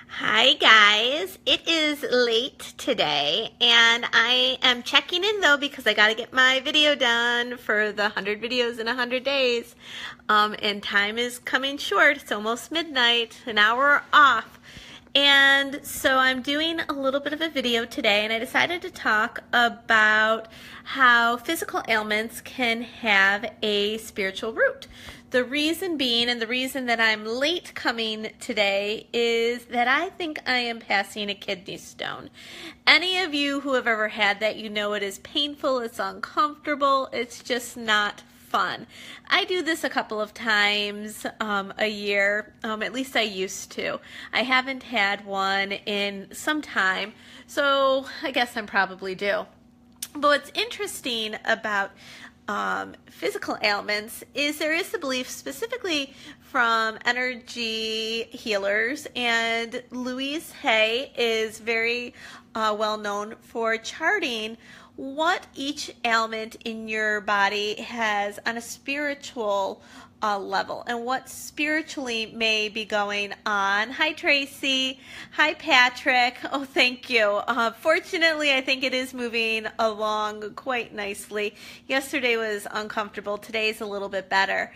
Hi guys, it is late today and I am checking in though because I got to get my video done for the 100 videos in 100 days. And time is coming short. It's almost midnight, an hour off. And so I'm doing a little bit of a video today, and I decided to talk about how physical ailments can have a spiritual root. The reason being, and the reason that I'm late coming today, is that I think I am passing a kidney stone. Any of you who have ever had that, you know it is painful, it's uncomfortable, it's just not fun. I do this a couple of times a year, at least I used to. I haven't had one in some time, so I guess I'm probably due. But what's interesting about physical ailments is there is the belief specifically from energy healers, and Louise Hay is very well known for charting what each ailment in your body has on a spiritual level and what spiritually may be going on. Hi Tracy. Hi Patrick. Oh, thank you. Fortunately, I think it is moving along quite nicely. Yesterday was uncomfortable. Today's a little bit better.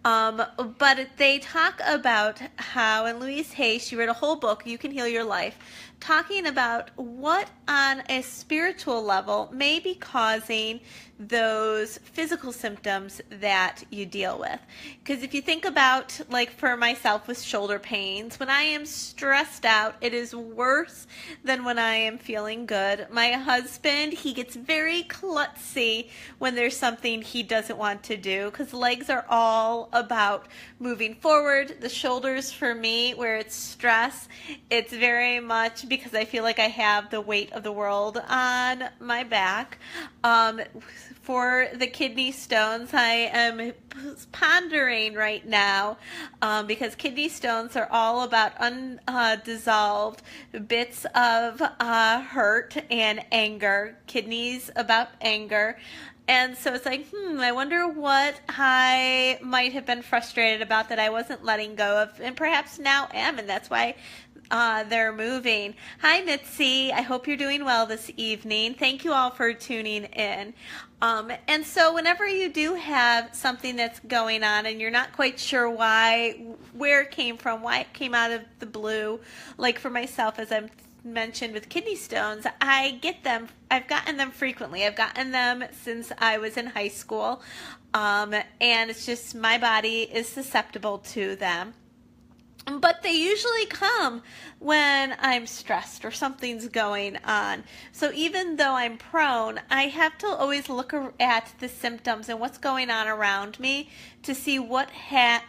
But they talk about how, and Louise Hay, she wrote a whole book, You Can Heal Your Life, talking about what on a spiritual level may be causing those physical symptoms that you deal with. Because if you think about, like for myself with shoulder pains, when I am stressed out, it is worse than when I am feeling good. My husband, he gets very klutzy when there's something he doesn't want to do, because legs are all about moving forward. The shoulders for me, where it's stress, it's very much because I feel like I have the weight of the world on my back. For the kidney stones, I am pondering right now because kidney stones are all about undissolved bits of hurt and anger. Kidneys about anger. And so it's like, I wonder what I might have been frustrated about that I wasn't letting go of, and perhaps now am, and that's why they're moving. Hi, Mitzi. I hope you're doing well this evening. Thank you all for tuning in. And so whenever you do have something that's going on and you're not quite sure where it came from, why it came out of the blue, like for myself, as I've mentioned with kidney stones, I get them. I've gotten them frequently. I've gotten them since I was in high school. And it's just my body is susceptible to them. But they usually come when I'm stressed or something's going on. So even though I'm prone, I have to always look at the symptoms and what's going on around me to see what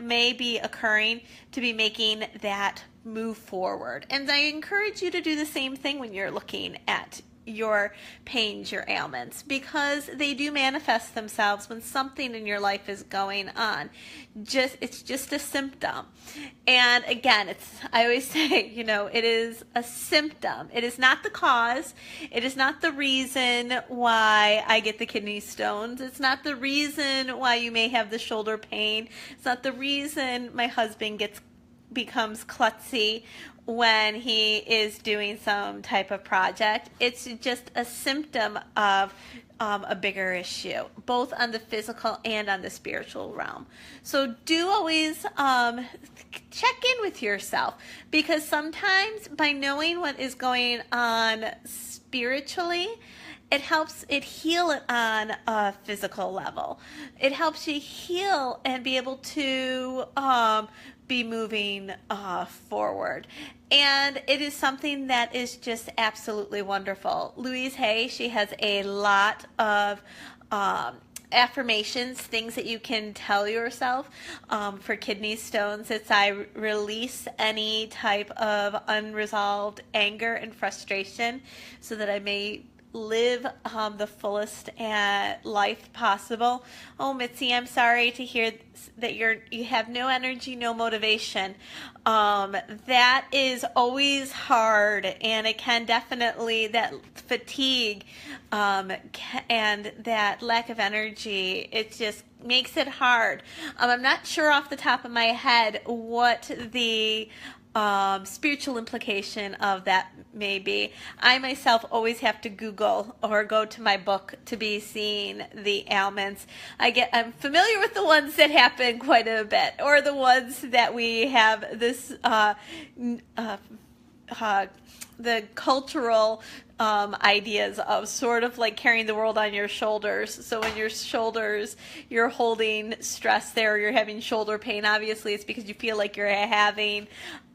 may be occurring to be making that move forward. And I encourage you to do the same thing when you're looking at your pains, your ailments, because they do manifest themselves when something in your life is going on. It's just a symptom. And again, I always say, it is a symptom. It is not the cause. It is not the reason why I get the kidney stones. It's not the reason why you may have the shoulder pain. It's not the reason my husband becomes klutzy when he is doing some type of project. It's just a symptom of a bigger issue, both on the physical and on the spiritual realm. So do always check in with yourself, because sometimes by knowing what is going on spiritually, it helps it heal it on a physical level. It helps you heal and be able to be moving forward. And it is something that is just absolutely wonderful. Louise Hay, she has a lot of affirmations, things that you can tell yourself for kidney stones. It's I release any type of unresolved anger and frustration so that I may live the fullest life possible. Oh, Mitzi, I'm sorry to hear that you have no energy, no motivation. That is always hard, and it can definitely, that fatigue and that lack of energy, it just makes it hard. I'm not sure off the top of my head what the spiritual implication of that may be. I myself always have to Google or go to my book to be seeing the ailments. I'm familiar with the ones that happen quite a bit, or the ones that we have this the cultural ideas of sort of like carrying the world on your shoulders. So when your shoulders, you're holding stress there, you're having shoulder pain, obviously it's because you feel like you're having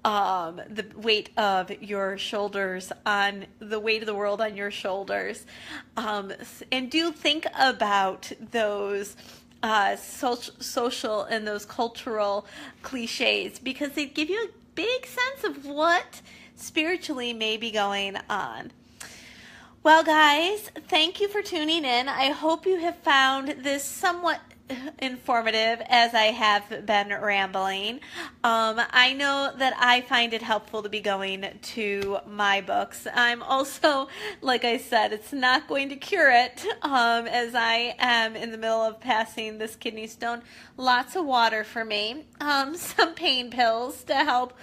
the weight of your shoulders on the weight of the world on your shoulders. And do think about those social and those cultural cliches, because they give you a big sense of what spiritually may be going on. Well, guys, thank you for tuning in. I hope you have found this somewhat informative as I have been rambling. I know that I find it helpful to be going to my books. I'm also, like I said, it's not going to cure it, as I am in the middle of passing this kidney stone. Lots of water for me, some pain pills to help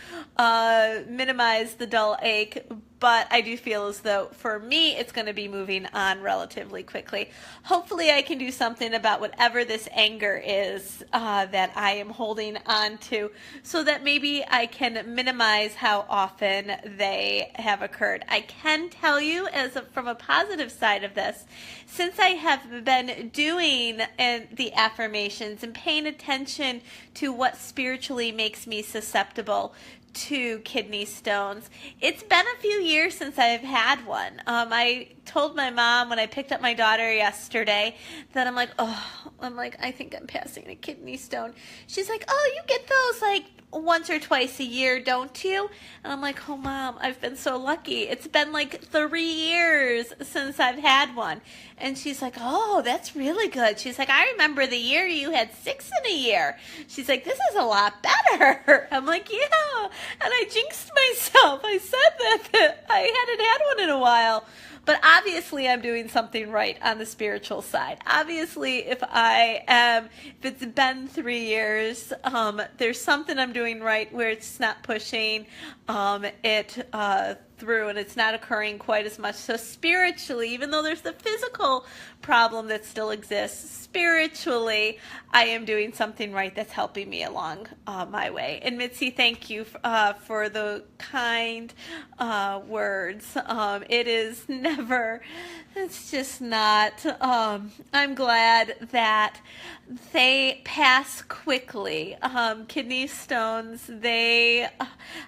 minimize the dull ache, but I do feel as though for me it's going to be moving on relatively quickly. Hopefully I can do something about whatever this anger is that I am holding on to, so that maybe I can minimize how often they have occurred. I can tell you, from a positive side of this, since I have been doing the affirmations and paying attention to what spiritually makes me susceptible to kidney stones, it's been a few years since I've had one. I told my mom when I picked up my daughter yesterday that I think I'm passing a kidney stone. She's like, oh, you get those like once or twice a year, don't you? And I'm like, oh, Mom, I've been so lucky. It's been like 3 years since I've had one. And she's like, oh, that's really good. She's like, I remember the year you had 6 in a year. She's like, this is a lot better. I'm like, yeah. And I jinxed myself. I said that I hadn't had one in a while. But obviously I'm doing something right on the spiritual side. Obviously, if it's been 3 years, there's something I'm doing right where it's not pushing it through, and it's not occurring quite as much. So spiritually, even though there's the physical problem that still exists, spiritually, I am doing something right that's helping me along my way. And Mitzi, thank you for the kind words. It is never, it's just not, I'm glad that they pass quickly. Kidney stones, I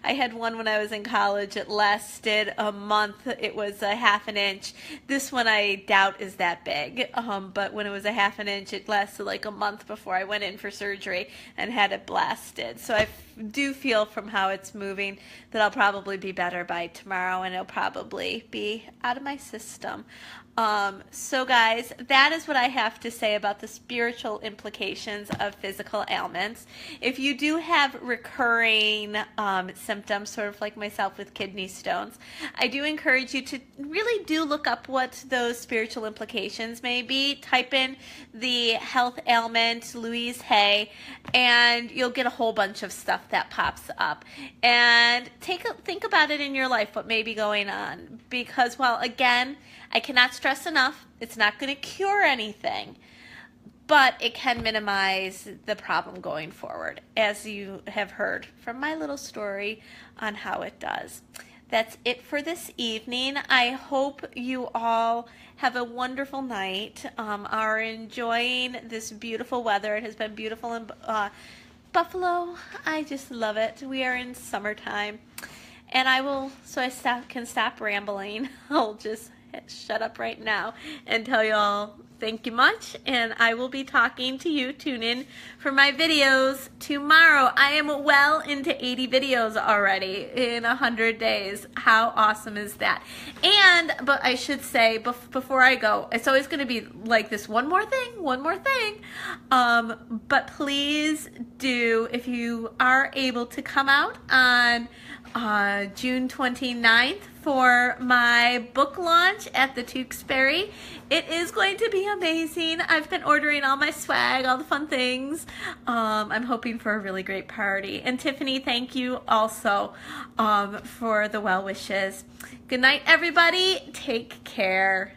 had one when I was in college. It lasted a month. It was a half an inch. This one I doubt is that big, but when it was a half an inch, it lasted like a month before I went in for surgery and had it blasted. So I do feel from how it's moving that I'll probably be better by tomorrow, and it'll probably be out of my system. So guys, that is what I have to say about the spiritual implications of physical ailments. If you do have recurring symptoms, sort of like myself with kidney stones, I do encourage you to really do look up what those spiritual implications may be. Type in the health ailment Louise Hay, and you'll get a whole bunch of stuff that pops up. And think about it in your life, what may be going on. Because, well, again, I cannot stress enough, it's not going to cure anything, but it can minimize the problem going forward, as you have heard from my little story on how it does. That's it for this evening. I hope you all have a wonderful night, are enjoying this beautiful weather. It has been beautiful in Buffalo. I just love it. We are in summertime. And can stop rambling, I'll just shut up right now and tell you all thank you much, and I will be talking to you. Tune in for my videos tomorrow. I am well into 80 videos already in 100 days. How awesome is that? But I should say before I go, it's always going to be like this, one more thing. But please do, if you are able to, come out on June 29th for my book launch at the Tewksbury. It is going to be amazing. I've been ordering all my swag, all the fun things. I'm hoping for a really great party. And Tiffany, thank you also for the well wishes. Good night, everybody. Take care.